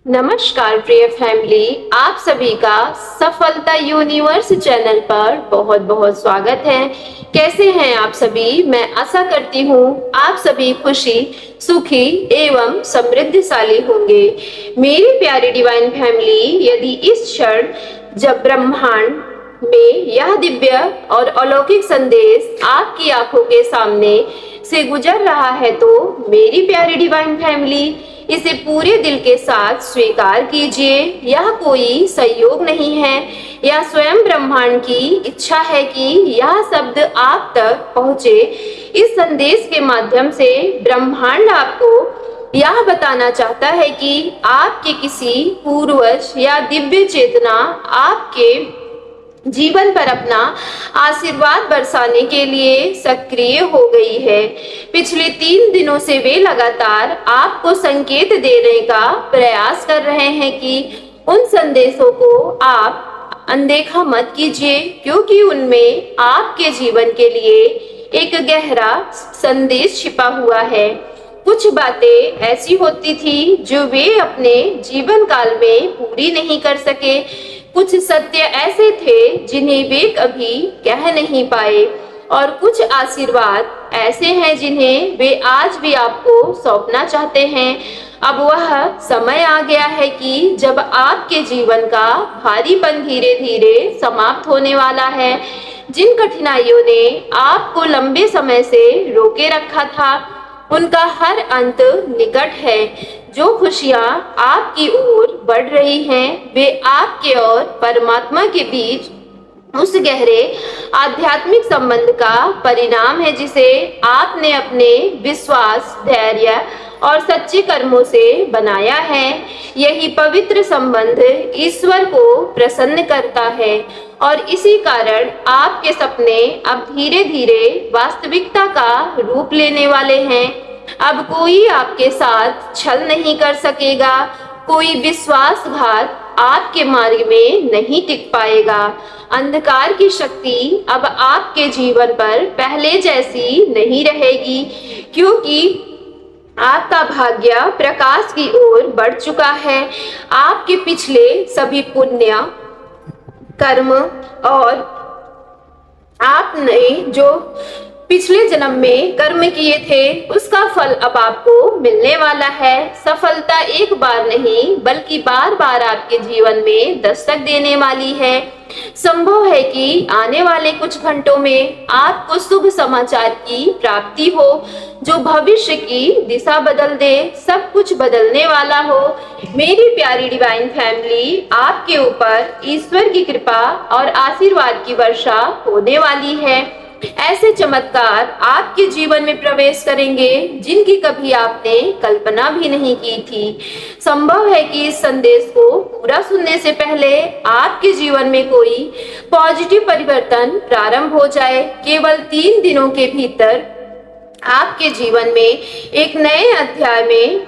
नमस्कार प्रिय फैमिली, आप सभी का सफलता यूनिवर्स चैनल पर बहुत बहुत स्वागत है। कैसे हैं आप सभी? मैं आशा करती हूँ आप सभी खुशी, सुखी एवं समृद्धशाली होंगे। मेरी प्यारी डिवाइन फैमिली, यदि इस क्षण जब ब्रह्मांड में यह दिव्य और अलौकिक संदेश आपकी आंखों के सामने से गुजर रहा है तो मेरी प्यारी डिवाइन फैमिली, इसे पूरे दिल के साथ स्वीकार कीजिए। यह कोई संयोग नहीं है, यह स्वयं ब्रह्मांड की इच्छा है कि यह शब्द आप तक पहुंचे। इस संदेश के माध्यम से ब्रह्मांड आपको यह बताना चाहता है कि आपके किसी पूर्वज या दिव्य चेतना आपके जीवन पर अपना आशीर्वाद बरसाने के लिए सक्रिय हो गई है। पिछले 3 दिनों से वे लगातार आपको संकेत देने का प्रयास कर रहे हैं कि उन संदेशों को आप अनदेखा मत कीजिए, क्योंकि उनमें आपके जीवन के लिए एक गहरा संदेश छिपा हुआ है। कुछ बातें ऐसी होती थी जो वे अपने जीवन काल में पूरी नहीं कर सके। कुछ सत्य ऐसे थे जिन्हें वे कभी कह नहीं पाए, और कुछ आशीर्वाद ऐसे हैं जिन्हें वे आज भी आपको सौंपना चाहते हैं। अब वह समय आ गया है कि जब आपके जीवन का भारीपन धीरे धीरे समाप्त होने वाला है। जिन कठिनाइयों ने आपको लंबे समय से रोके रखा था, उनका हर अंत निकट है। जो खुशियां आपकी ओर बढ़ रही हैं, वे आपके और परमात्मा के बीच उस गहरे आध्यात्मिक संबंध का परिणाम है जिसे आपने अपने विश्वास, धैर्य और सच्चे कर्मों से बनाया है। यही पवित्र संबंध ईश्वर को प्रसन्न करता है, और इसी कारण आपके सपने अब धीरे धीरे वास्तविकता का रूप लेने वाले हैं। अब कोई आपके साथ छल नहीं कर सकेगा, कोई विश्वासघात आपके मार्ग में नहीं टिक पाएगा। अंधकार की शक्ति अब आपके जीवन पर पहले जैसी नहीं रहेगी, क्योंकि आपका भाग्य प्रकाश की ओर बढ़ चुका है। आपके पिछले सभी पुण्य कर्म और आपने जो पिछले जन्म में कर्म किए थे, उसका फल अब आपको मिलने वाला है। सफलता एक बार नहीं बल्कि बार बार आपके जीवन में दस्तक देने वाली है। संभव है कि आने वाले कुछ घंटों में आपको शुभ समाचार की प्राप्ति हो, जो भविष्य की दिशा बदल दे, सब कुछ बदलने वाला हो। मेरी प्यारी डिवाइन फैमिली, आपके ऊपर ईश्वर की कृपा और आशीर्वाद की वर्षा होने वाली है। ऐसे चमत्कार आपके जीवन में प्रवेश करेंगे जिनकी कभी आपने कल्पना भी नहीं की थी। संभव है कि इस संदेश को पूरा सुनने से पहले आपके जीवन में कोई पॉजिटिव परिवर्तन प्रारंभ हो जाए। केवल 3 दिनों के भीतर आपके जीवन में एक नए अध्याय में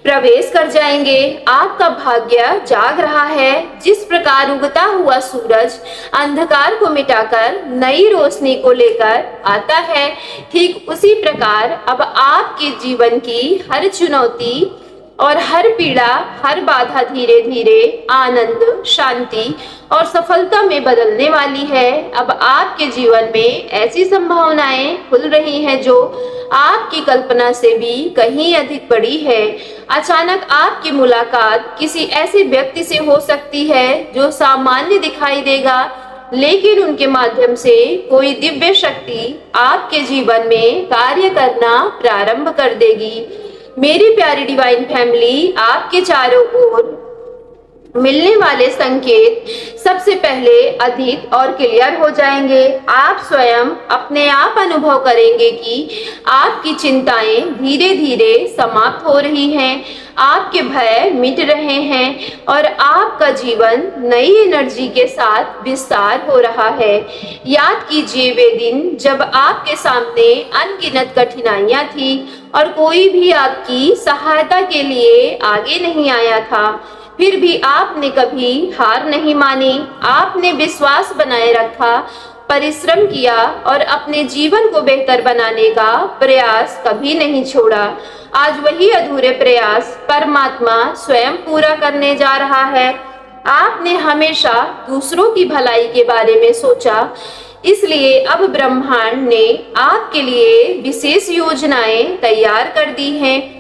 प्रवेश कर जाएंगे। आपका भाग्य जाग रहा है। जिस प्रकार उगता हुआ सूरज अंधकार को मिटाकर नई रोशनी को लेकर आता है, ठीक उसी प्रकार अब आपके जीवन की हर चुनौती और हर पीड़ा, हर बाधा धीरे धीरे आनंद, शांति और सफलता में बदलने वाली है। अब आपके जीवन में ऐसी संभावनाएं खुल रही हैं जो आपकी कल्पना से भी कहीं अधिक बड़ी है। अचानक आपकी मुलाकात किसी ऐसे व्यक्ति से हो सकती है जो सामान्य दिखाई देगा, लेकिन उनके माध्यम से कोई दिव्य शक्ति आपके जीवन में कार्य करना प्रारंभ कर देगी। मेरी प्यारी डिवाइन फैमिली, आपके चारों ओर मिलने वाले संकेत सबसे पहले अधिक और क्लियर हो जाएंगे। आप स्वयं अपने आप अनुभव करेंगे कि आपकी चिंताएं धीरे धीरे समाप्त हो रही हैं, आपके भय मिट रहे हैं और आपका जीवन नई एनर्जी के साथ विस्तार हो रहा है। याद कीजिए वे दिन जब आपके सामने अनगिनत कठिनाइयां थी और कोई भी आपकी सहायता के लिए आगे नहीं आया था। फिर भी आपने कभी हार नहीं मानी, आपने विश्वास बनाए रखा, परिश्रम किया और अपने जीवन को बेहतर बनाने का प्रयास कभी नहीं छोड़ा। आज वही अधूरे प्रयास परमात्मा स्वयं पूरा करने जा रहा है। आपने हमेशा दूसरों की भलाई के बारे में सोचा, इसलिए अब ब्रह्मांड ने आपके लिए विशेष योजनाएं तैयार कर दी हैं।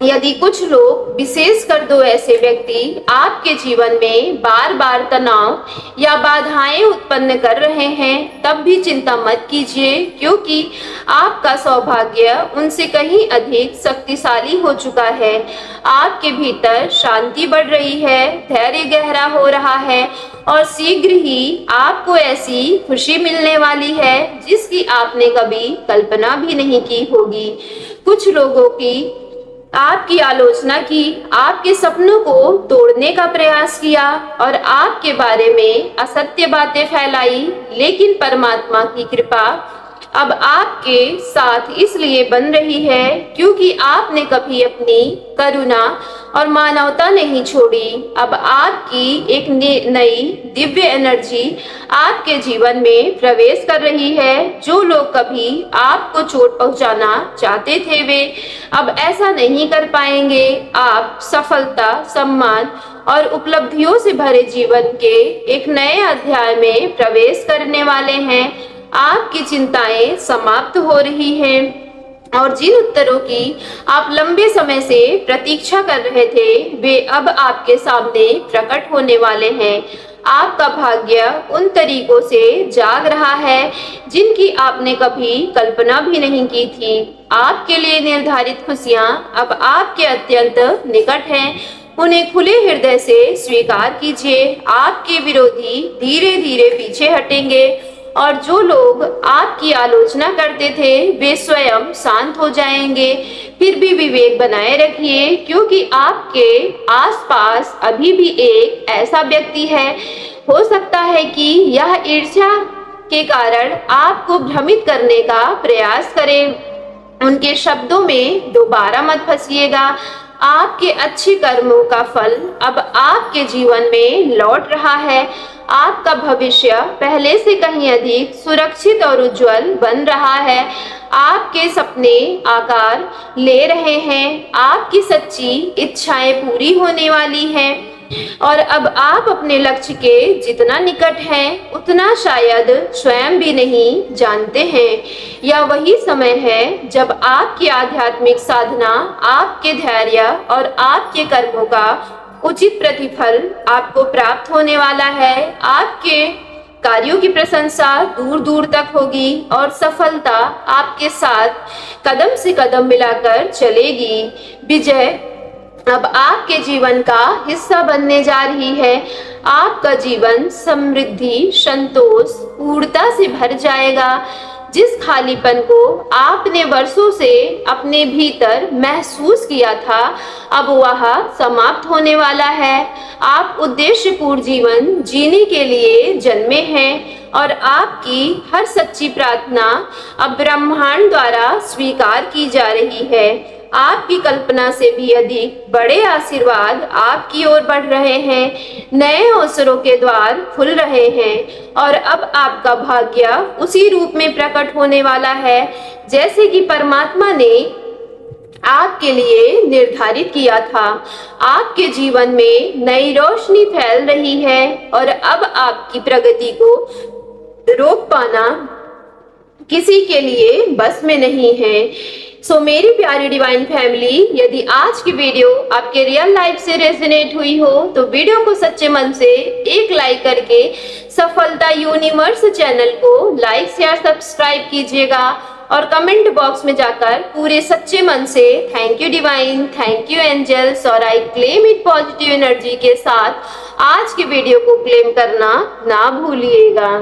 यदि कुछ लोग, विशेषकर दो ऐसे व्यक्ति, आपके जीवन में बार बार तनाव या बाधाएं उत्पन्न कर रहे हैं, तब भी चिंता मत कीजिए, क्योंकि आपका सौभाग्य उनसे कहीं अधिक शक्तिशाली हो चुका है। आपके भीतर शांति बढ़ रही है, धैर्य गहरा हो रहा है और शीघ्र ही आपको ऐसी खुशी मिलने वाली है जिसकी आपने कभी कल्पना भी नहीं की होगी। कुछ लोगों की आपकी आलोचना की, आपके सपनों को तोड़ने का प्रयास किया और आपके बारे में असत्य बातें फैलाई, लेकिन परमात्मा की कृपा अब आपके साथ इसलिए बन रही है क्योंकि आपने कभी अपनी करुणा और मानवता नहीं छोड़ी। अब आपकी एक नई दिव्य एनर्जी आपके जीवन में प्रवेश कर रही है। जो लोग कभी आपको चोट पहुंचाना चाहते थे, वे अब ऐसा नहीं कर पाएंगे। आप सफलता, सम्मान और उपलब्धियों से भरे जीवन के एक नए अध्याय में प्रवेश करने वाले हैं। आपकी चिंताएं समाप्त हो रही हैं और जिन उत्तरों की आप लंबे समय से प्रतीक्षा कर रहे थे, वे अब आपके सामने प्रकट होने वाले हैं। आपका भाग्य उन तरीकों से जाग रहा है जिनकी आपने कभी कल्पना भी नहीं की थी। आपके लिए निर्धारित खुशियां अब आपके अत्यंत निकट हैं। उन्हें खुले हृदय से स्वीकार कीजिए। आपके विरोधी धीरे धीरे पीछे हटेंगे और जो लोग आपकी आलोचना करते थे, वे स्वयं शांत हो जाएंगे। फिर भी विवेक बनाए रखिए, क्योंकि आपके आसपास अभी भी एक ऐसा व्यक्ति है, हो सकता है कि यह ईर्ष्या के कारण आपको भ्रमित करने का प्रयास करे। उनके शब्दों में दोबारा मत फंसिएगा। आपके अच्छे कर्मों का फल अब आपके जीवन में लौट रहा है। आपका भविष्य पहले से कहीं अधिक सुरक्षित और उज्जवल बन रहा है। आपके सपने आकार ले रहे हैं। आपकी सच्ची इच्छाएं पूरी होने वाली हैं और अब आप अपने लक्ष्य के जितना निकट हैं, उतना शायद स्वयं भी नहीं जानते हैं। यह वही समय है जब आपकी आध्यात्मिक साधना, आपके धैर्य और आपके कर्मों का उचित प्रतिफल आपको प्राप्त होने वाला है। आपके कार्यों की प्रशंसा दूर दूर तक होगी और सफलता आपके साथ कदम से कदम मिलाकर चलेगी। विजय अब आपके जीवन का हिस्सा बनने जा रही है। आपका जीवन समृद्धि, संतोष, पूर्णता से भर जाएगा। जिस खालीपन को आपने वर्षों से अपने भीतर महसूस किया था, अब वह समाप्त होने वाला है। आप उद्देश्यपूर्ण जीवन जीने के लिए जन्मे हैं और आपकी हर सच्ची प्रार्थना अब ब्रह्मांड द्वारा स्वीकार की जा रही है। आपकी कल्पना से भी अधिक बड़े आशीर्वाद आपकी ओर बढ़ रहे हैं। नए अवसरों के द्वार खुल रहे हैं और अब आपका भाग्य उसी रूप में प्रकट होने वाला है जैसे कि परमात्मा ने आपके लिए निर्धारित किया था। आपके जीवन में नई रोशनी फैल रही है और अब आपकी प्रगति को रोक पाना किसी के लिए बस में नहीं है। मेरी प्यारी डिवाइन फैमिली, यदि आज की वीडियो आपके रियल लाइफ से रेजोनेट हुई हो तो वीडियो को सच्चे मन से एक लाइक करके सफलता यूनिवर्स चैनल को लाइक शेयर सब्सक्राइब कीजिएगा और कमेंट बॉक्स में जाकर पूरे सच्चे मन से thank you divine, thank you angels और I claim it positive energy के साथ आज की वीडियो को क्लेम करना ना भूलिएगा।